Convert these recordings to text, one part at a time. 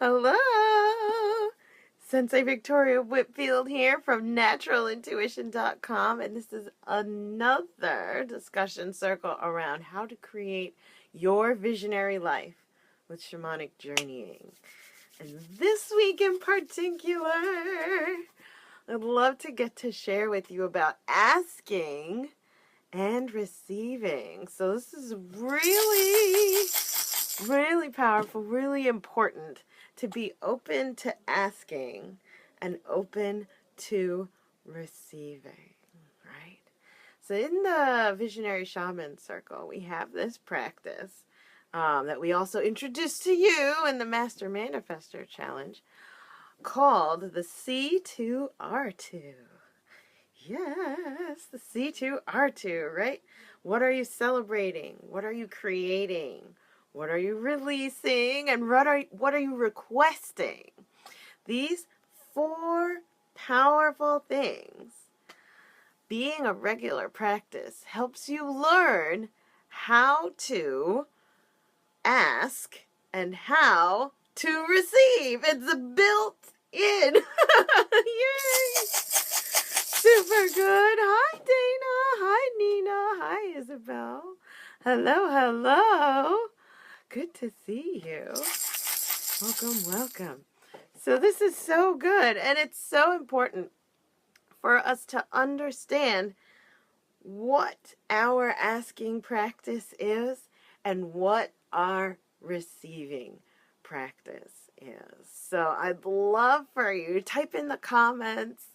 Hello! Sensei Victoria Whitfield here from naturalintuition.com, and this is another discussion circle around how to create your visionary life with shamanic journeying. And this week in particular, I'd love to get to share with you about asking and receiving. So this is really powerful, really important to be open to asking and open to receiving, right? So in the Visionary Shaman Circle, we have this practice that we also introduced to you in the Master Manifestor Challenge called the C2R2. Yes, the C2R2, right? What are you celebrating? What are you creating? What are you releasing? And what are you requesting? These four powerful things, being a regular practice, helps you learn how to ask and how to receive. It's built in. Yay! Super good. Hi, Dana. Hi, Nina. Hi, Isabel. Hello. Good to see you. Welcome. So this is so good, and it's so important for us to understand what our asking practice is and what our receiving practice is. So I'd love for you to type in the comments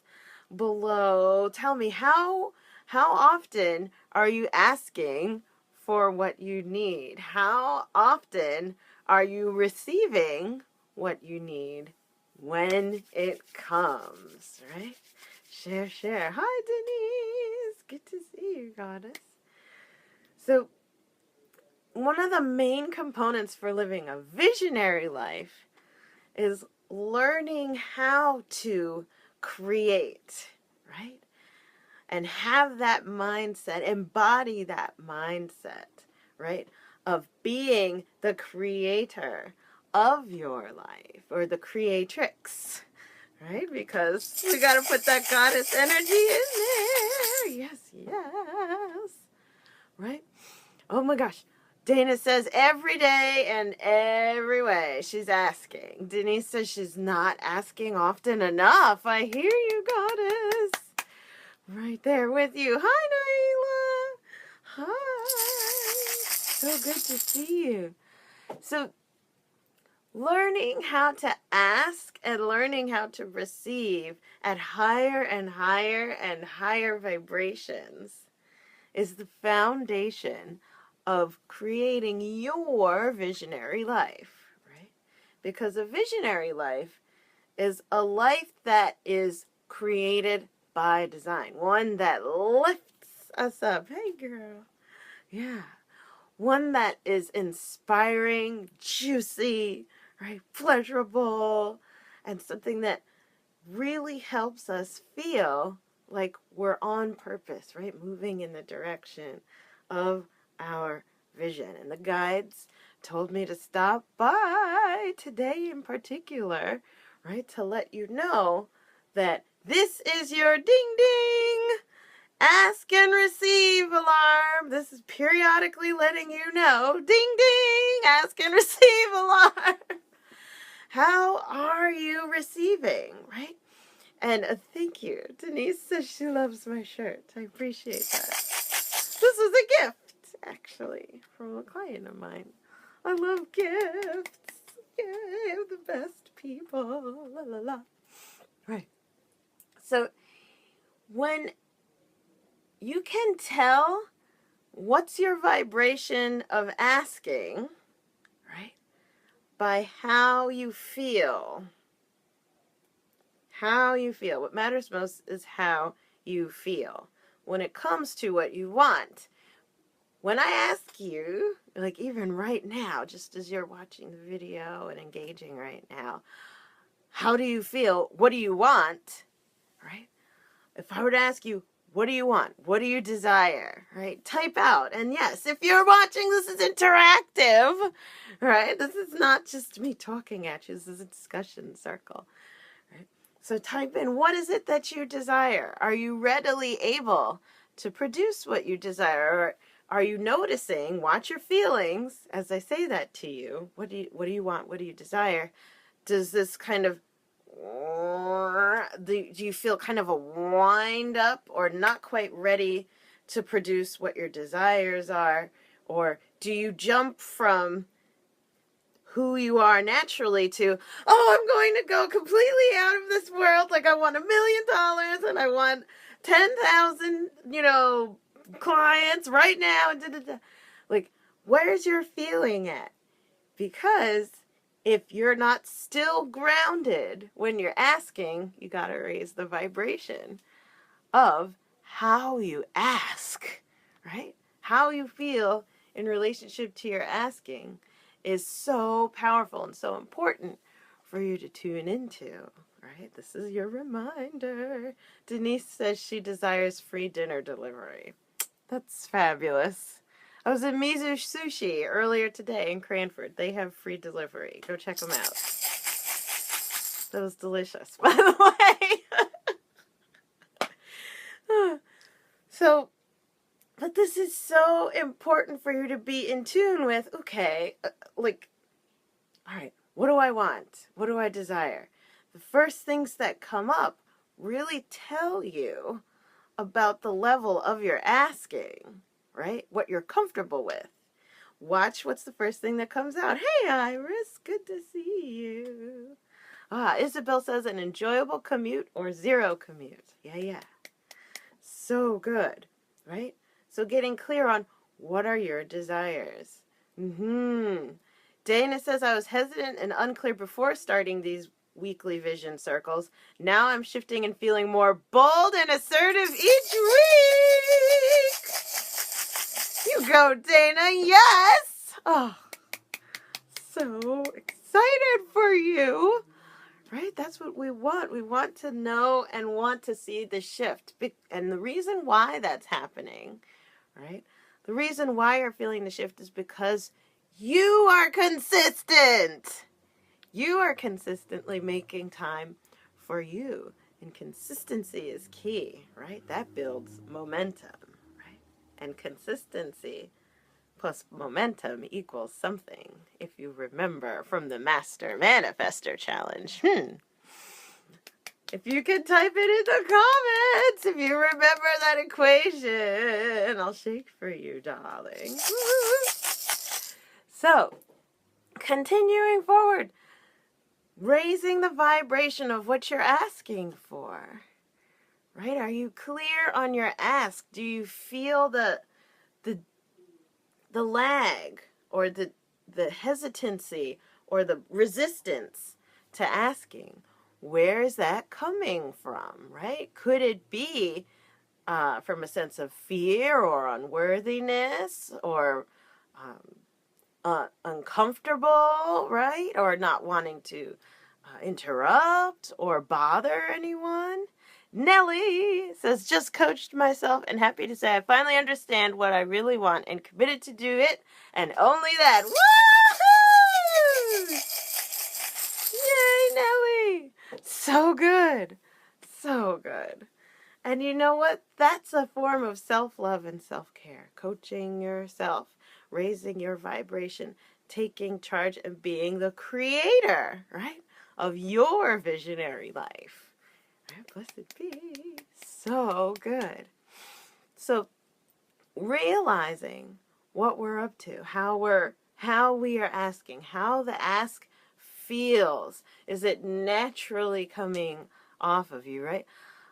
below. Tell me how often are you asking for what you need? How often are you receiving what you need when it comes, right? Share. Hi, Denise. Good to see you, goddess. So one of the main components for living a visionary life is learning how to create, right? And have that mindset, embody that mindset, right? Of being the creator of your life, or the creatrix, right? Because we got to put that goddess energy in there. Yes. Right? Oh my gosh. Dana says every day and every way she's asking. Denise says she's not asking often enough. I hear you, goddess. Right there with you. Hi, Naila. Hi. So good to see you. So learning how to ask and learning how to receive at higher and higher vibrations is the foundation of creating your visionary life, right? Because a visionary life is a life that is created by design, one that lifts us up. Hey, girl. Yeah. One that is inspiring, juicy, right? Pleasurable, and something that really helps us feel like we're on purpose, right? Moving in the direction of our vision. And the guides told me to stop by today in particular, right? To let you know that this is your ding ding, ask and receive alarm. This is periodically letting you know, ding ding, ask and receive alarm. How are you receiving, right? And thank you. Denise says she loves my shirt. I appreciate that. This was a gift, actually, from a client of mine. I love gifts. Yay, I'm the best people. La la la. Right. So when you can tell what's your vibration of asking, right, by how you feel. How you feel. What matters most is how you feel. When it comes to what you want, when I ask you, like even right now, just as you're watching the video and engaging right now, how do you feel? What do you want? Right? If I were to ask you, What do you want? What do you desire? Right? Type out. And yes, if you're watching, this is interactive, right? This is not just me talking at you. This is a discussion circle, right? So type in, what is it that you desire? Are you readily able to produce what you desire? Or are you noticing? Watch your feelings as I say that to you. What do you want? What do you desire? Does this kind of, do you feel kind of a wind up or not quite ready to produce what your desires are? Or do you jump from who you are naturally to, oh, I'm going to go completely out of this world, like I want $1 million and I want 10,000, clients right now. Like, where's your feeling at? Because if you're not still grounded when you're asking, you got to raise the vibration of how you ask, right? How you feel in relationship to your asking is so powerful and so important for you to tune into, right? This is your reminder. Denise says she desires free dinner delivery. That's fabulous. I was at Mizu Sushi earlier today in Cranford. They have free delivery. Go check them out. That was delicious, by the way. But this is so important for you to be in tune with, okay, all right, what do I want? What do I desire? The first things that come up really tell you about the level of your asking, right? What you're comfortable with. Watch what's the first thing that comes out. Hey, Iris, good to see you. Isabel says an enjoyable commute or zero commute. Yeah. So good, right? So getting clear on what are your desires. Dana says, I was hesitant and unclear before starting these weekly vision circles. Now I'm shifting and feeling more bold and assertive each week. You go, Dana. Yes. Oh, so excited for you. Right? That's what we want. We want to know and want to see the shift. And the reason why that's happening, right? The reason why you're feeling the shift is because you are consistent. You are consistently making time for you. And consistency is key, right? That builds momentum, right? And consistency plus momentum equals something, if you remember from the Master Manifester Challenge. If you can type it in the comments, if you remember that equation, I'll shake for you, darling. So, continuing forward, raising the vibration of what you're asking for, right? Are you clear on your ask? Do you feel the lag or the hesitancy or the resistance to asking? Where is that coming from, right? Could it be from a sense of fear or unworthiness or uncomfortable, right? Or not wanting to interrupt or bother anyone? Nellie says, just coached myself and happy to say I finally understand what I really want and committed to do it, and only that. Woohoo! Yay, Nellie! So good. So good. And you know what? That's a form of self-love and self-care. Coaching yourself, raising your vibration, taking charge and being the creator, right, of your visionary life. Blessed be. So good. So realizing what we're up to, how we are asking, how the ask feels. Is it naturally coming off of you, right?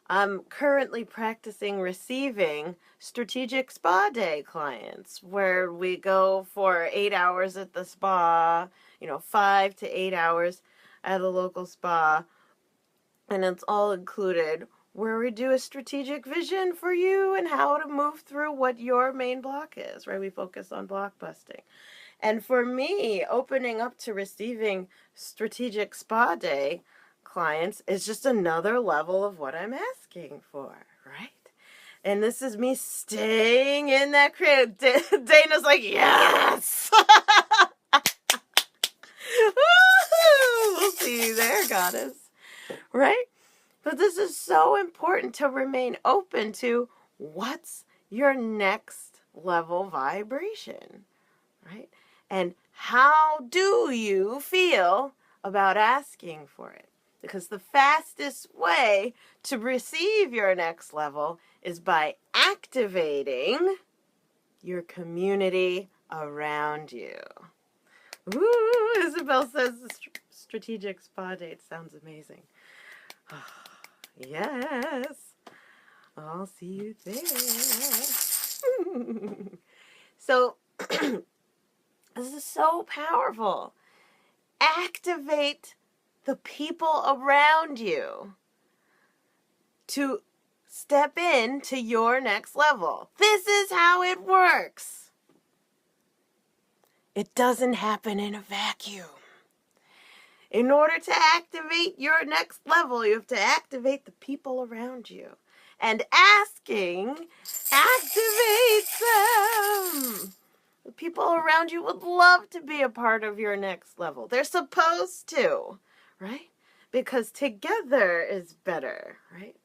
I'm currently practicing receiving strategic spa day clients where we go for 8 hours at the spa, 5 to 8 hours at a local spa. And it's all included where we do a strategic vision for you and how to move through what your main block is, right? We focus on block busting. And for me, opening up to receiving strategic spa day clients is just another level of what I'm asking for, right? And this is me staying in that creative. Dana's like, yes! We'll see you there, goddess. Right? But this is so important to remain open to what's your next level vibration, right? And how do you feel about asking for it? Because the fastest way to receive your next level is by activating your community around you. Ooh, Isabel says the strategic spa date sounds amazing. Yes, I'll see you there. So, this is so powerful. Activate the people around you to step into your next level. This is how it works. It doesn't happen in a vacuum. In order to activate your next level, you have to activate the people around you. And asking activates them. The people around you would love to be a part of your next level. They're supposed to, right? Because together is better, right?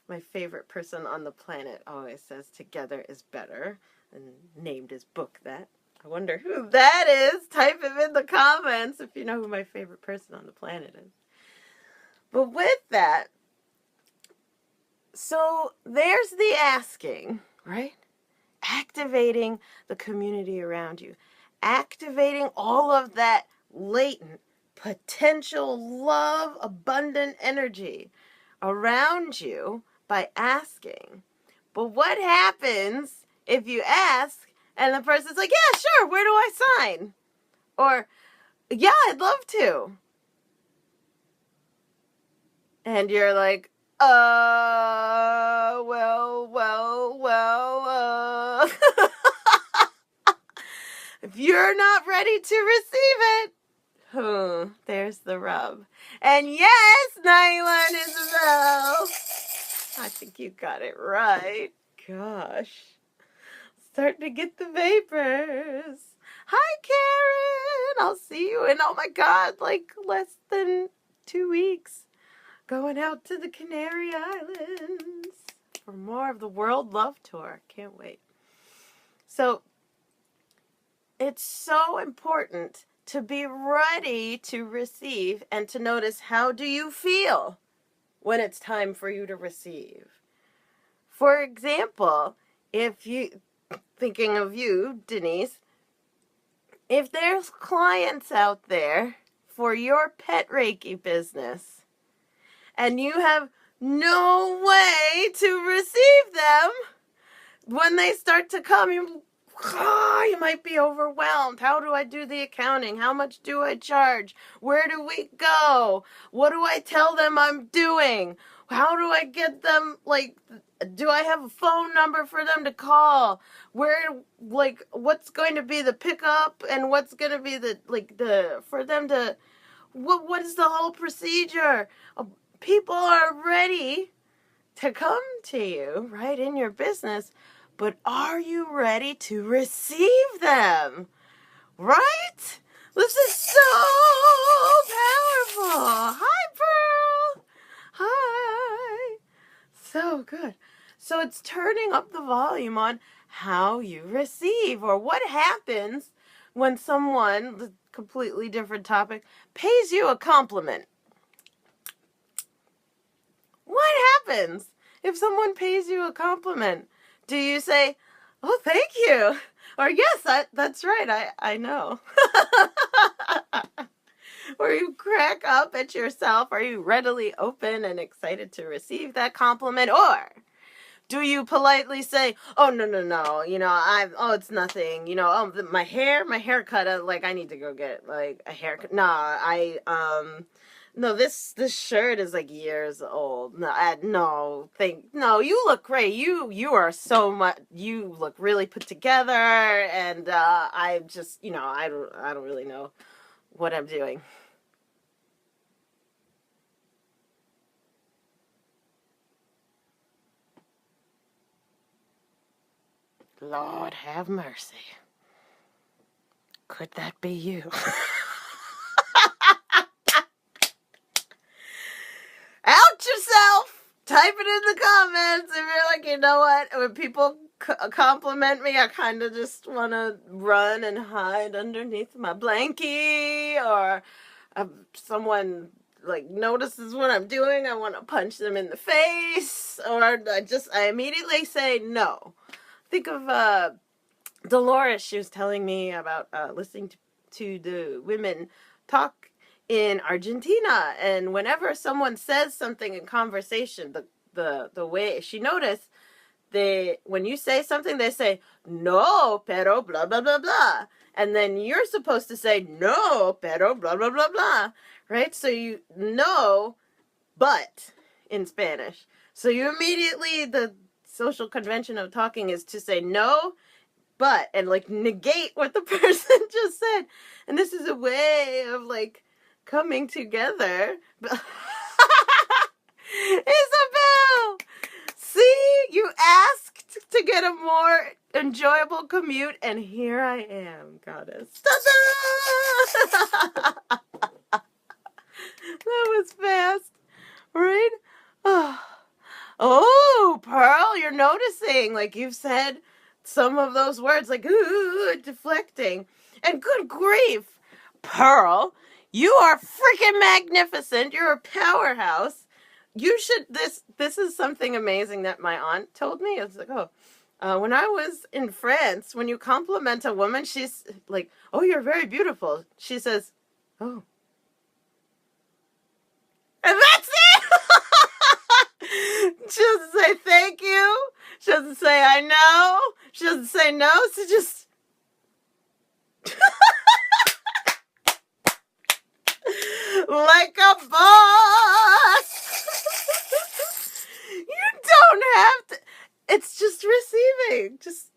My favorite person on the planet always says together is better, and named his book that. I wonder who that is. Type it in the comments if you know who my favorite person on the planet is. But with that, so there's the asking, right? Activating the community around you. Activating all of that latent, potential, love, abundant energy around you by asking. But what happens if you ask and the person's like, yeah, sure, where do I sign? Or, yeah, I'd love to. And you're like, well. If you're not ready to receive it, there's the rub. And yes, Nyla and Isabel, I think you got it right. Gosh. Starting to get the vapors. Hi, Karen. I'll see you in, oh my God, like less than 2 weeks. Going out to the Canary Islands for more of the World Love Tour. Can't wait. So, it's so important to be ready to receive and to notice, how do you feel when it's time for you to receive? For example, thinking of you, Denise, if there's clients out there for your pet Reiki business and you have no way to receive them, when they start to come, you might be overwhelmed. How do I do the accounting? How much do I charge? Where do we go? What do I tell them I'm doing? How do I get them, do I have a phone number for them to call? What's going to be the pickup and what's going to be for them to, what is the whole procedure? People are ready to come to you, right, in your business, but are you ready to receive them? Right? This is so powerful. Hi, Pearl. Hi. So good. So it's turning up the volume on how you receive, or what happens when someone, completely different topic, pays you a compliment. What happens if someone pays you a compliment? Do you say, oh, thank you? Or, yes, that's right, I know. Or you crack up at yourself? Are you readily open and excited to receive that compliment? Or do you politely say, oh, no, it's nothing, my haircut, I need to go get, a haircut. No, this shirt is years old. No, you look great. You are so much. You look really put together, and I just, I don't really know what I'm doing. Lord have mercy. Could that be you? Out yourself! Type it in the comments if you're like, you know what? When people compliment me, I kind of just want to run and hide underneath my blankie, or someone like notices what I'm doing, I want to punch them in the face, or I immediately say no. Think of Dolores. She was telling me about listening to the women talk in Argentina, and whenever someone says something in conversation, the way she noticed, when you say something, they say no, pero blah blah blah blah, and then you're supposed to say no, pero blah blah blah blah, right? So you know, but in Spanish. So you immediately, the social convention of talking is to say no, but, and like negate what the person just said. And this is a way of like coming together. Isabel! See, you asked to get a more enjoyable commute, and here I am, goddess. Ta-da! That was fast, right? Oh, Pearl, you're noticing, like you've said some of those words, like, ooh, deflecting. And good grief, Pearl, you are freaking magnificent. You're a powerhouse. You should, this is something amazing that my aunt told me. It's like, when I was in France, when you compliment a woman, she's like, oh, you're very beautiful. She says, oh. And that's it! She doesn't say thank you. She doesn't say I know. She doesn't say no. She just... like a boss! You don't have to... It's just receiving. Just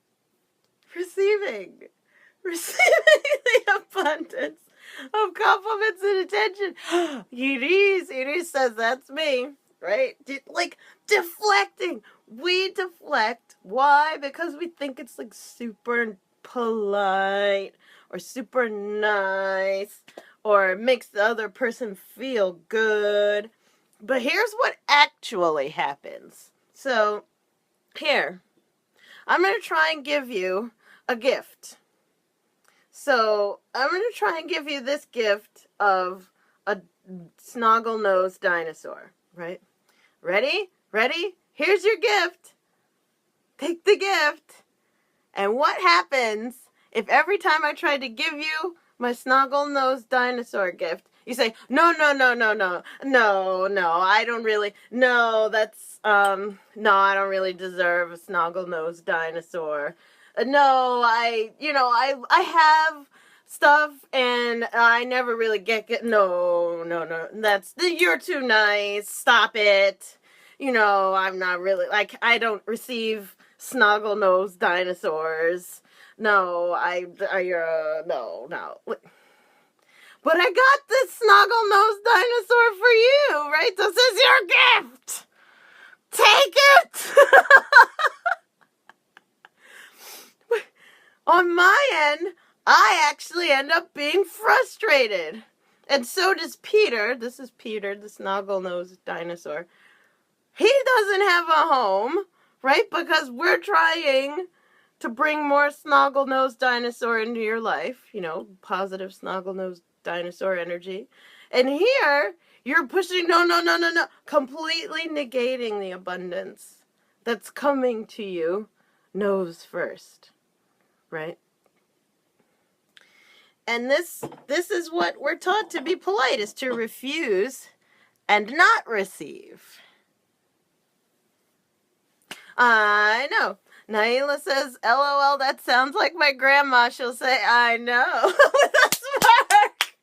receiving. Receiving the abundance of compliments and attention. Iris says that's me, right? Like deflecting. We deflect. Why? Because we think it's like super polite or super nice or makes the other person feel good. But here's what actually happens. So here, I'm going to try and give you a gift. So I'm going to try and give you this gift of a snoggle-nosed dinosaur, right? Ready? Ready? Here's your gift. Take the gift. And what happens if every time I try to give you my snoggle-nosed dinosaur gift, you say, no, I don't really, no, I don't really deserve a snoggle-nosed dinosaur. No, I have stuff and I never really get, no, you're too nice, stop it. I'm not really, like, I don't receive snoggle-nosed dinosaurs. No. But I got this snoggle-nosed dinosaur for you, right? This is your gift. Take it. On my end, I actually end up being frustrated. And so does Peter. This is Peter, the snoggle-nosed dinosaur. He doesn't have a home, right? Because we're trying to bring more snoggle-nosed dinosaur into your life. Positive snoggle-nosed dinosaur energy. And here, you're pushing, no. Completely negating the abundance that's coming to you nose first. Right? And this is what we're taught to be polite, is to refuse and not receive. I know. Naila says, LOL, that sounds like my grandma. She'll say, I know. With a smirk.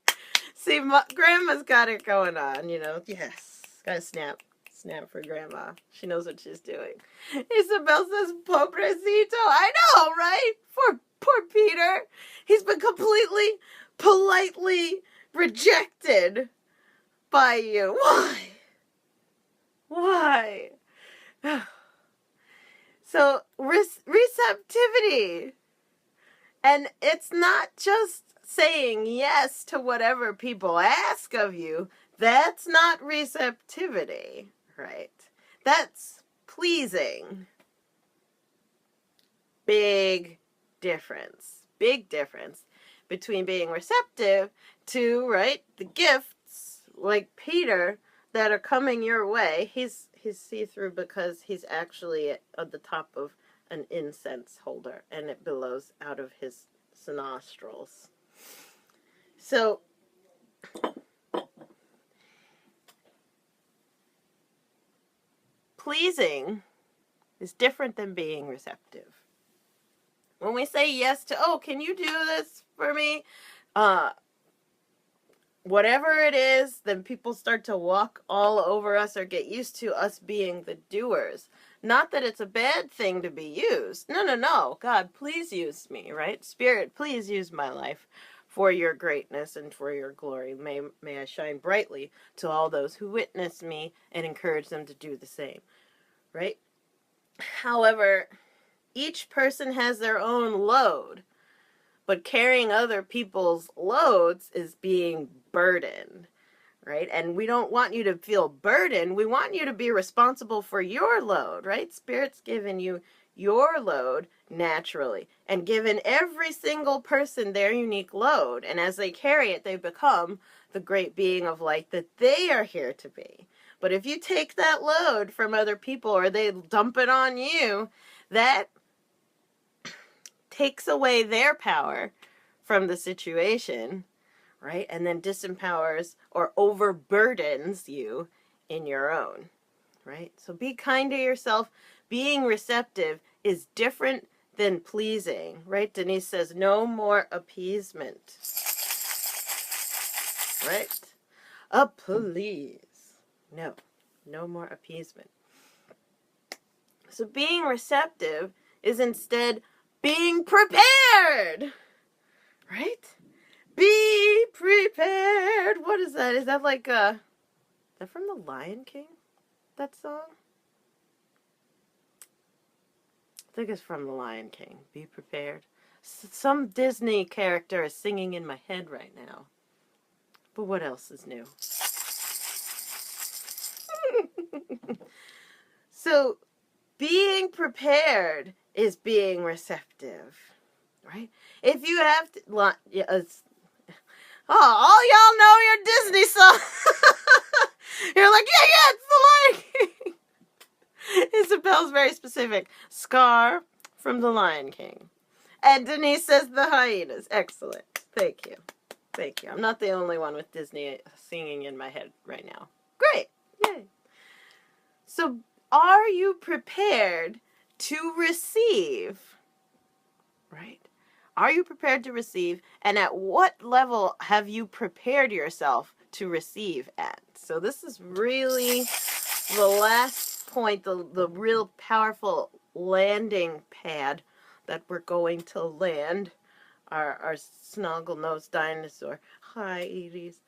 See, grandma's got it going on, Yes. Gotta snap for grandma. She knows what she's doing. Isabel says, pobrecito. I know, right? Poor Peter. He's been completely, politely rejected by you. Why? So, receptivity. And it's not just saying yes to whatever people ask of you. That's not receptivity, right? That's pleasing. Big difference. Big difference between being receptive to, right, the gifts, like Peter, that are coming your way. He's see-through because he's actually at the top of an incense holder, and it billows out of his nostrils. So, pleasing is different than being receptive. When we say yes to, oh, can you do this for me? Whatever it is, then people start to walk all over us or get used to us being the doers. Not that it's a bad thing to be used. No. God, please use me, right? Spirit, please use my life for your greatness and for your glory. May I shine brightly to all those who witness me and encourage them to do the same, right? However, each person has their own load. But carrying other people's loads is being burdened, right? And we don't want you to feel burdened. We want you to be responsible for your load, right? Spirit's given you your load naturally and given every single person their unique load. And as they carry it, they become the great being of light that they are here to be. But if you take that load from other people or they dump it on you, that takes away their power from the situation, right? And then disempowers or overburdens you in your own, right? So be kind to yourself. Being receptive is different than pleasing, right? Denise says, no more appeasement, right? Please. No more appeasement. So being receptive is instead being prepared, right? Be prepared. What is that? Is that like is that from The Lion King? That song? I think it's from The Lion King. Be prepared. Some Disney character is singing in my head right now. But what else is new? So, being prepared is being receptive, right? If you have to, all y'all know your Disney song. You're like, yeah, it's The Lion King. Isabel's very specific. Scar from The Lion King. And Denise says the hyenas. Excellent. Thank you. I'm not the only one with Disney singing in my head right now. Great. Yay. So, are you prepared to receive? Right? Are you prepared to receive? And at what level have you prepared yourself to receive at? So this is really the last point, the real powerful landing pad that we're going to land our snoggle-nosed dinosaur, hi Edie's,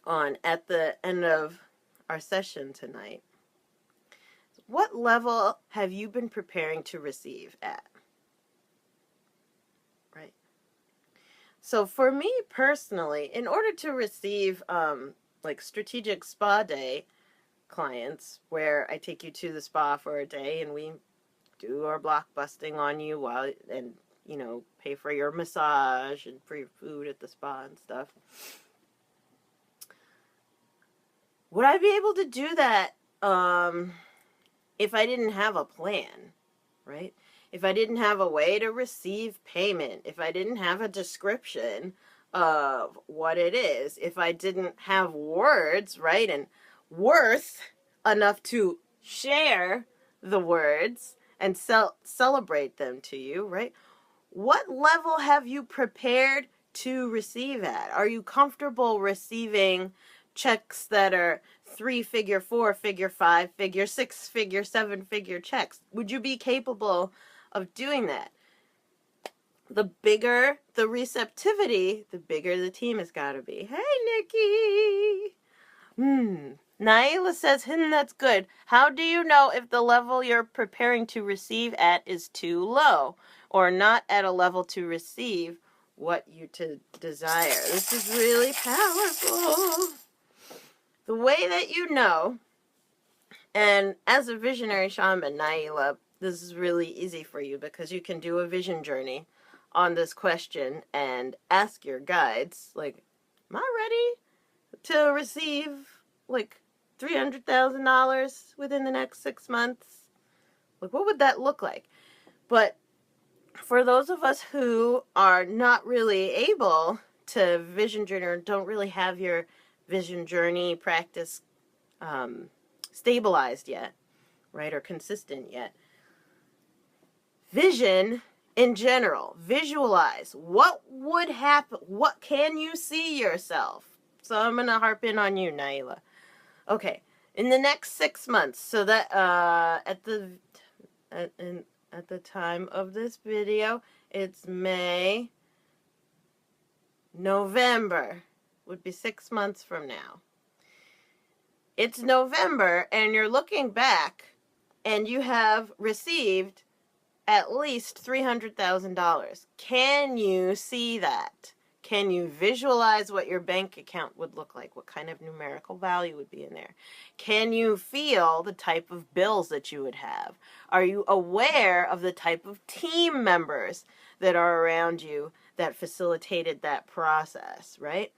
on at the end of our session tonight. What level have you been preparing to receive at? Right. So for me personally, in order to receive like strategic spa day clients where I take you to the spa for a day and we do our block busting on you while and pay for your massage and free food at the spa and stuff. Would I be able to do that if I didn't have a plan, right? If I didn't have a way to receive payment, if I didn't have a description of what it is, if I didn't have words, right, and worth enough to share the words and celebrate them to you, right? What level have you prepared to receive at? Are you comfortable receiving checks that are 3-figure, 4-figure, 5-figure, 6-figure, 7-figure checks? Would you be capable of doing that? The bigger the receptivity, the bigger the team has got to be. Hey, Nikki! Naila says, that's good. How do you know if the level you're preparing to receive at is too low or not at a level to receive what you desire? This is really powerful. The way that you know, and as a visionary shaman, Naila, this is really easy for you because you can do a vision journey on this question and ask your guides, like, am I ready to receive, like, $300,000 within the next 6 months? Like, what would that look like? But for those of us who are not really able to vision journey or don't really have your vision journey practice stabilized yet, right, or consistent yet, vision in general, visualize what would happen, what can you see yourself? So I'm going to harp in on you, Naila. Okay, in the next 6 months, so that at the time of this video, it's May, November, would be 6 months from now. It's November, and you're looking back, and you have received at least $300,000. Can you see that? Can you visualize what your bank account would look like? What kind of numerical value would be in there? Can you feel the type of bills that you would have? Are you aware of the type of team members that are around you that facilitated that process, right?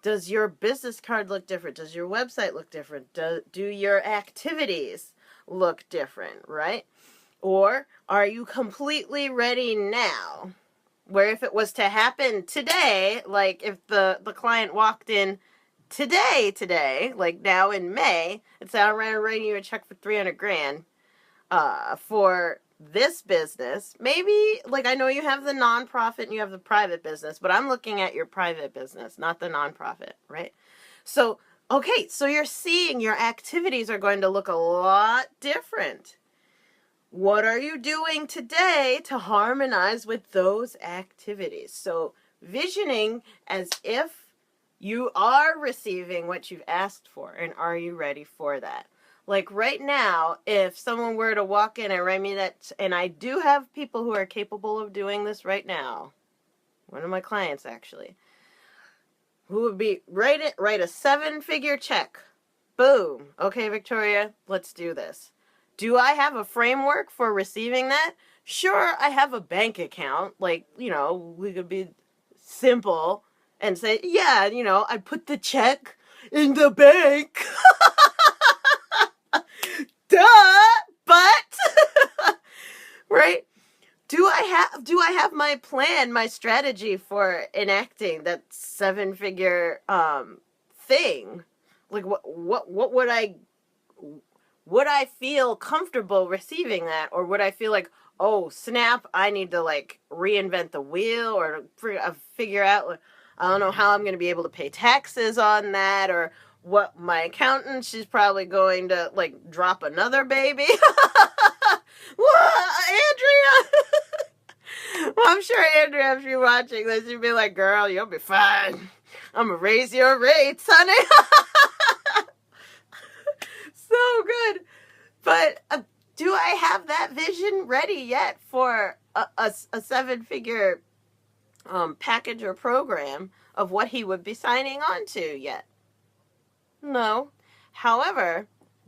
Does your business card look different? Does your website look different? Do your activities look different, right? Or are you completely ready now? Where if it was to happen today, like if the client walked in today, like now in May, and said, I'm writing you a check for $300,000 for this business. Maybe, like, I know you have the nonprofit and you have the private business, but I'm looking at your private business, not the nonprofit, right? So, okay, so you're seeing your activities are going to look a lot different. What are you doing today to harmonize with those activities? So visioning as if you are receiving what you've asked for, and are you ready for that? Like right now, if someone were to walk in and write me that, and I do have people who are capable of doing this right now, one of my clients actually, who would be write a 7-figure check. Boom. Okay, Victoria, let's do this. Do I have a framework for receiving that? Sure, I have a bank account. Like, we could be simple and say, yeah, I put the check in the bank. Duh! But, right? Do I have my plan, my strategy for enacting that 7-figure thing? Like, what would I feel comfortable receiving that? Or would I feel like, oh, snap, I need to, like, reinvent the wheel or figure out, like, I don't know how I'm going to be able to pay taxes on that, or what my accountant, she's probably going to, like, drop another baby. What, Andrea? Well, I'm sure, Andrea, if you're watching this, you'd be like, girl, you'll be fine. I'm going to raise your rates, honey. So good. But do I have that vision ready yet for a 7-figure package or program of what he would be signing on to yet? No. However,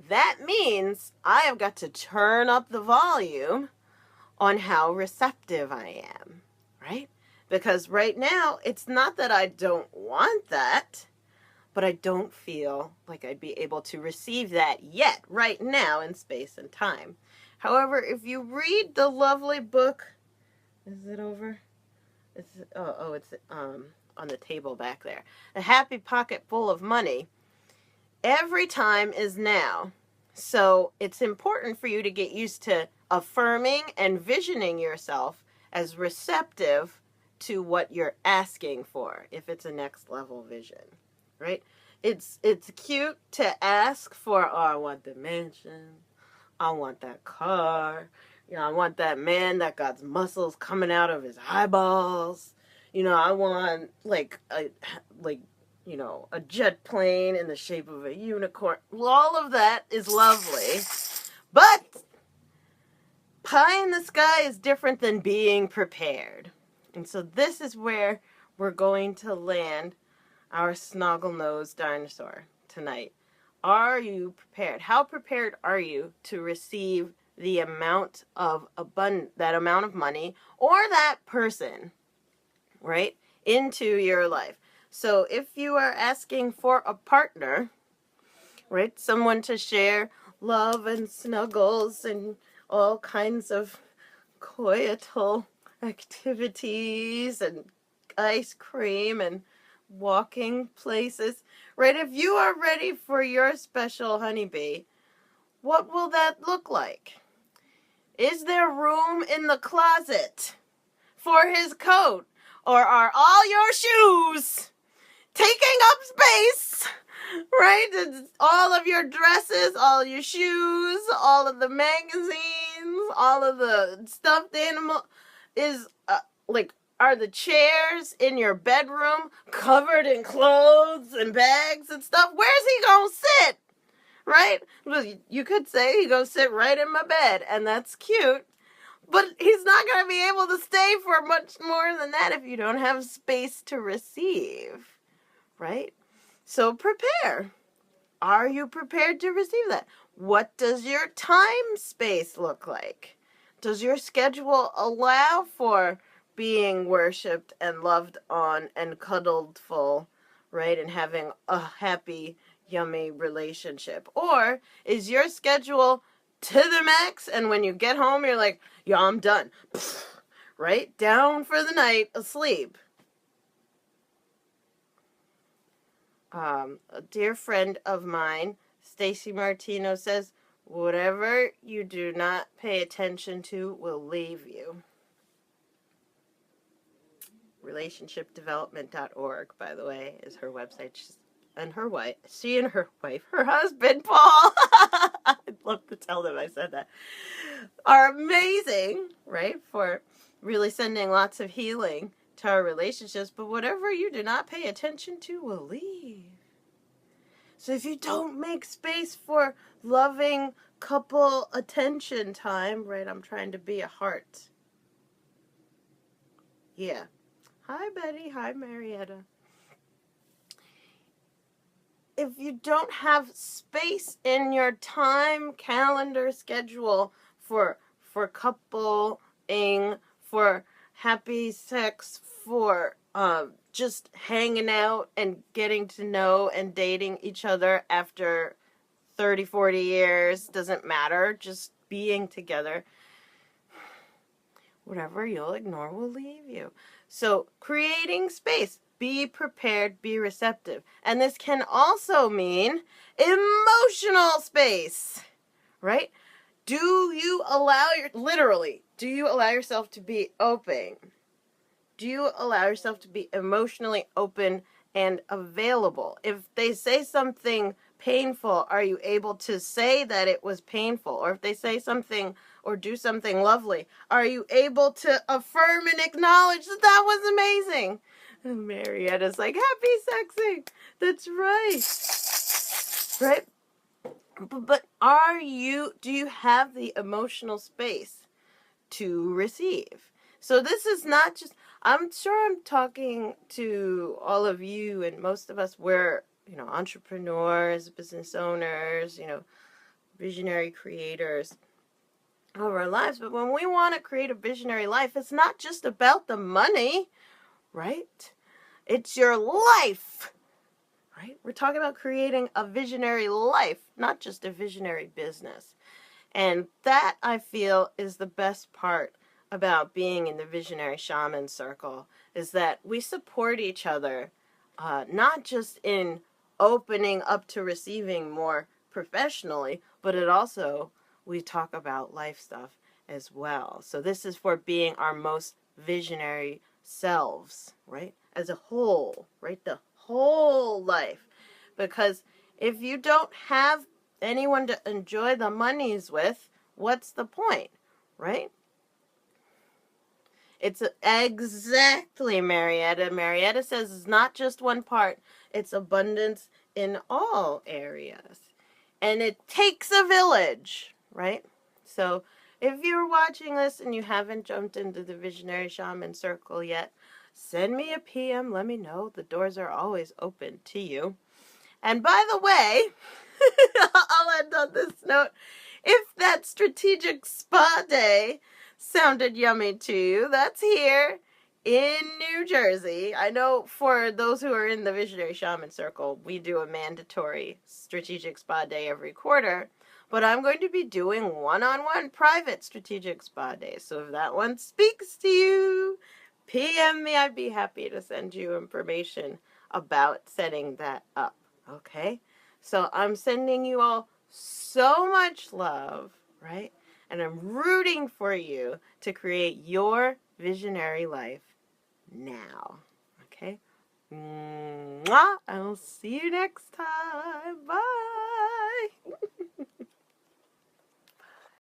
that means I have got to turn up the volume on how receptive I am, right? Because right now, it's not that I don't want that, but I don't feel like I'd be able to receive that yet, right now in space and time. However, if you read the lovely book, is it over? It's on the table back there. A Happy Pocket Full of Money. Every time is now. So it's important for you to get used to affirming and visioning yourself as receptive to what you're asking for, if it's a next level vision, right? It's cute to ask for, oh, I want the mansion, I want that car, I want that man that got muscles coming out of his eyeballs, I want like you know, a jet plane in the shape of a unicorn. All of that is lovely. But pie in the sky is different than being prepared. And so this is where we're going to land our snoggle-nosed dinosaur tonight. Are you prepared? How prepared are you to receive the amount of that amount of money or that person, right, into your life? So if you are asking for a partner, right, someone to share love and snuggles and all kinds of coital activities and ice cream and walking places, right? If you are ready for your special honeybee, what will that look like? Is there room in the closet for his coat? Or are all your shoes taking up space? Right? It's all of your dresses, all your shoes, all of the magazines, all of the stuffed animal is are the chairs in your bedroom covered in clothes and bags and stuff? Where's he gonna sit? Right? Well, you could say he gonna sit right in my bed, and that's cute. But he's not gonna be able to stay for much more than that if you don't have space to receive. Right? So prepare. Are you prepared to receive that? What does your time space look like? Does your schedule allow for being worshipped and loved on and cuddled full, right? And having a happy, yummy relationship? Or is your schedule to the max and when you get home you're like, yeah, I'm done. Right? Down for the night, asleep. A dear friend of mine, Stacy Martino, says, whatever you do not pay attention to will leave you. Relationshipdevelopment.org, by the way, is her website. She and her wife, her husband, Paul, I'd love to tell them I said that, are amazing, right, for really sending lots of healing to our relationships, but whatever you do not pay attention to will leave. So if you don't make space for loving couple attention time, right, I'm trying to be a heart. Yeah. Hi, Betty. Hi, Marietta. If you don't have space in your time calendar schedule for coupling, for happy sex, for just hanging out and getting to know and dating each other after 30, 40 years, doesn't matter, just being together, whatever you'll ignore will leave you. So creating space, be prepared, be receptive. And this can also mean emotional space, right? Do you allow yourself to be open? Do you allow yourself to be emotionally open and available? If they say something painful, are you able to say that it was painful? Or if they say something or do something lovely, are you able to affirm and acknowledge that that was amazing? And Marietta's like, happy sexing. That's right. Right? But do you have the emotional space to receive? So this is not just, I'm sure I'm talking to all of you, and most of us, we're, entrepreneurs, business owners, visionary creators of our lives. But when we want to create a visionary life, it's not just about the money, right? It's your life, right? We're talking about creating a visionary life, not just a visionary business. And that, I feel, is the best part about being in the Visionary Shaman Circle, is that we support each other, not just in opening up to receiving more professionally, but we talk about life stuff as well. So this is for being our most visionary selves, right? As a whole, right? The whole life. Because if you don't have anyone to enjoy the monies with, what's the point, right? It's exactly, Marietta. Marietta says it's not just one part. It's abundance in all areas. And it takes a village, right? So if you're watching this and you haven't jumped into the Visionary Shaman Circle yet, send me a PM. Let me know. The doors are always open to you. And by the way, I'll end on this note. If that strategic spa day sounded yummy to you, that's here in New Jersey. I know for those who are in the Visionary Shaman Circle, we do a mandatory strategic spa day every quarter. But I'm going to be doing one-on-one private strategic spa days. So if that one speaks to you, PM me. I'd be happy to send you information about setting that up. Okay? So I'm sending you all so much love, right? And I'm rooting for you to create your visionary life now. Okay? Mwah! I'll see you next time. Bye!